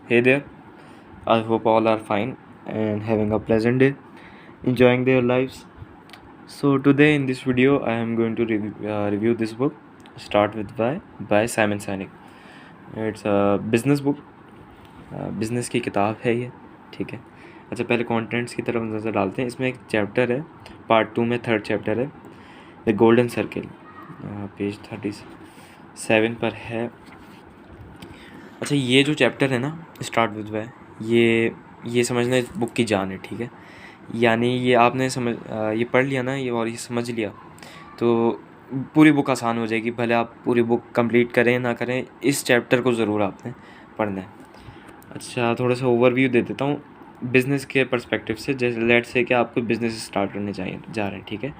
Hey there, I hope all are fine and having a pleasant day, enjoying their lives. So, today in this video, I am going to review this book, Start with Why by Simon Sinek. It's a business book, business की किताब है ये, ठीक है। अच्छा, पहले contents की तरफ नज़र डालते हैं। इसमें एक चैप्टर है, पार्ट 2 में 3rd चैप्टर है, द गोल्डन सर्किल, पेज 37 पर है। अच्छा, ये जो चैप्टर है ना, स्टार्ट विद वाई, ये समझना इस बुक की जान है, ठीक है। यानी ये आपने ये पढ़ लिया ना, ये और ये समझ लिया तो पूरी बुक आसान हो जाएगी। भले आप पूरी बुक कंप्लीट करें ना करें, इस चैप्टर को ज़रूर आपने पढ़ना है। अच्छा, थोड़ा सा ओवरव्यू दे देता हूँ बिज़नेस के पर्सपेक्टिव से। जैसे लेट्स से कि आपको बिज़नेस स्टार्ट करने चाहिए जा रहे हैं, ठीक है।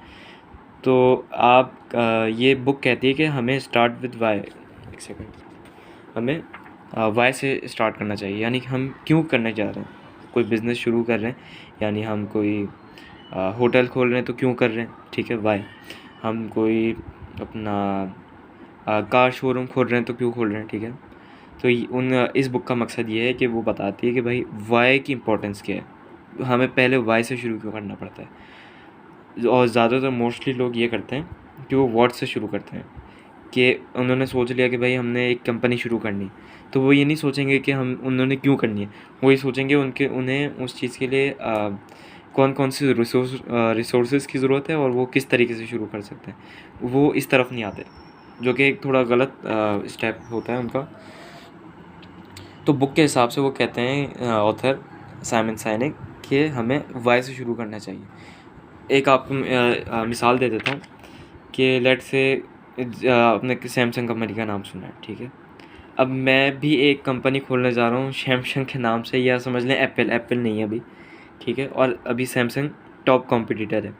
तो आप ये बुक कहती है कि हमें स्टार्ट विद वाई, एक सेकेंड, हमें वाई से स्टार्ट करना चाहिए। यानी कि हम क्यों करने जा रहे हैं, कोई बिज़नेस शुरू कर रहे हैं, यानी हम कोई होटल खोल रहे हैं तो क्यों कर रहे हैं, ठीक है, वाई। हम कोई अपना कार शोरूम खोल रहे हैं तो क्यों खोल रहे हैं, ठीक है। तो इस बुक का मकसद ये है कि वो बताती है कि भाई वाई की इम्पोर्टेंस क्या है, हमें पहले वाई से शुरू क्यों करना पड़ता है। और ज़्यादातर मोस्टली लोग ये करते हैं कि वो व्हाट से शुरू करते हैं, कि उन्होंने सोच लिया कि भाई हमने एक कंपनी शुरू करनी, तो वो ये नहीं सोचेंगे कि हम उन्होंने क्यों करनी है। वो ये सोचेंगे उन्हें उस चीज़ के लिए कौन कौन सी रिसोर्सेज की ज़रूरत है और वो किस तरीके से शुरू कर सकते हैं। वो इस तरफ नहीं आते, जो कि एक थोड़ा गलत स्टेप होता है उनका। तो बुक के हिसाब से वो कहते हैं ऑथर साइमन साइनिक कि हमें वाई से शुरू करना चाहिए। एक आपको मिसाल दे देता हूँ कि लेट से आपने सैमसंग कंपनी का नाम सुना है, ठीक है। अब मैं भी एक कंपनी खोलने जा रहा हूँ सैमसंग के नाम से, या समझ लें एप्पल नहीं है अभी, ठीक है। और अभी सैमसंग टॉप कॉम्पिटिटर है,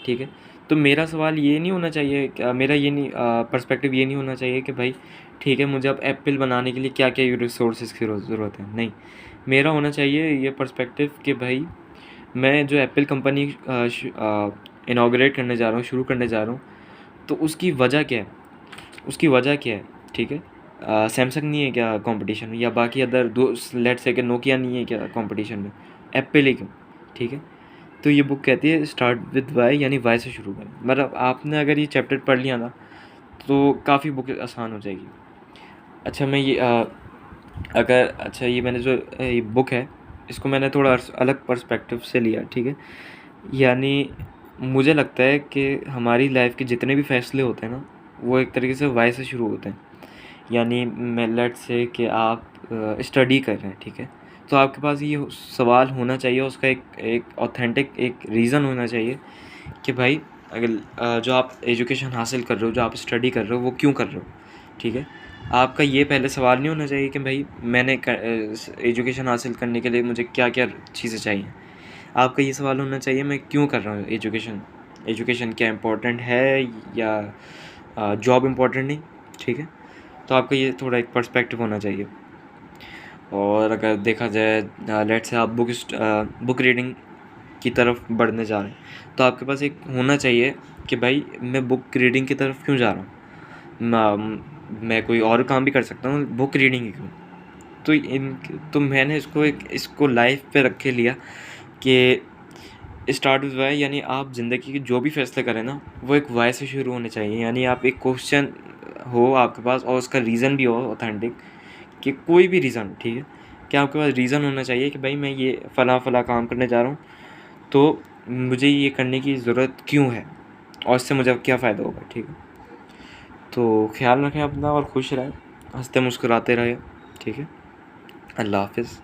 ठीक है। तो मेरा सवाल ये नहीं होना चाहिए, मेरा ये नहीं पर्सपेक्टिव ये नहीं होना चाहिए कि भाई ठीक है, मुझे अब एप्पल बनाने के लिए क्या क्या रिसोर्सेज की ज़रूरत है। नहीं, मेरा होना चाहिए ये पर्सपेक्टिव कि भाई मैं जो एप्पल कंपनी इनाग्रेट करने जा रहा हूँ, शुरू करने जा रहा हूँ, तो उसकी वजह क्या है, उसकी वजह क्या है, ठीक है। सैमसंग नहीं है क्या कंपटीशन में, या बाकी अदर दो लेट से कि नोकिया नहीं है क्या कंपटीशन में, एप्पल ही क्यों, ठीक है। तो ये बुक कहती है स्टार्ट विद वाई, यानी वाई से शुरू करें। मतलब आपने अगर ये चैप्टर पढ़ लिया ना तो काफ़ी बुक आसान हो जाएगी। अच्छा, मैं ये ये मैंने जो ये बुक है, इसको मैंने थोड़ा अलग पर्सपेक्टिव से लिया, ठीक है। यानी मुझे लगता है कि हमारी लाइफ के जितने भी फैसले होते हैं ना, वो एक तरीके से वाई से शुरू होते हैं। यानी मैं लेट्स से कि आप स्टडी कर रहे हैं, ठीक है। तो आपके पास ये सवाल होना चाहिए, उसका एक ऑथेंटिक एक रीज़न होना चाहिए कि भाई अगर जो आप एजुकेशन हासिल कर रहे हो, जो आप स्टडी कर रहे हो, वो क्यों कर रहे हो, ठीक है। आपका ये पहले सवाल नहीं होना चाहिए कि भाई मैंने एजुकेशन हासिल करने के लिए मुझे क्या क्या चीज़ें चाहिए। आपका ये सवाल होना चाहिए मैं क्यों कर रहा हूँ एजुकेशन क्या इम्पोर्टेंट है या जॉब इम्पोर्टेंट नहीं, ठीक है। तो आपका ये थोड़ा एक पर्सपेक्टिव होना चाहिए। और अगर देखा जाए लेट्स से आप बुक रीडिंग की तरफ बढ़ने जा रहे हैं, तो आपके पास एक होना चाहिए कि भाई मैं बुक रीडिंग की तरफ क्यों जा रहा हूँ, मैं कोई और काम भी कर सकता हूँ, बुक रीडिंग ही क्यों। तो मैंने इसको लाइफ पे रख के लिया कि स्टार्ट विद वाई, यानी आप ज़िंदगी के जो भी फैसले करें ना, वो एक वाई से शुरू होने चाहिए। यानी आप एक क्वेश्चन हो आपके पास और उसका रीज़न भी हो ऑथेंटिक, कि कोई भी रीज़न, ठीक है, कि आपके पास रीज़न होना चाहिए कि भाई मैं ये फ़ला काम करने जा रहा हूँ, तो मुझे ये करने की ज़रूरत क्यों है और इससे मुझे क्या फ़ायदा होगा, ठीक है। तो ख्याल रखें अपना और खुश रहें, हंसते मुस्कुराते रहें, ठीक है। अल्लाह हाफ़िज़।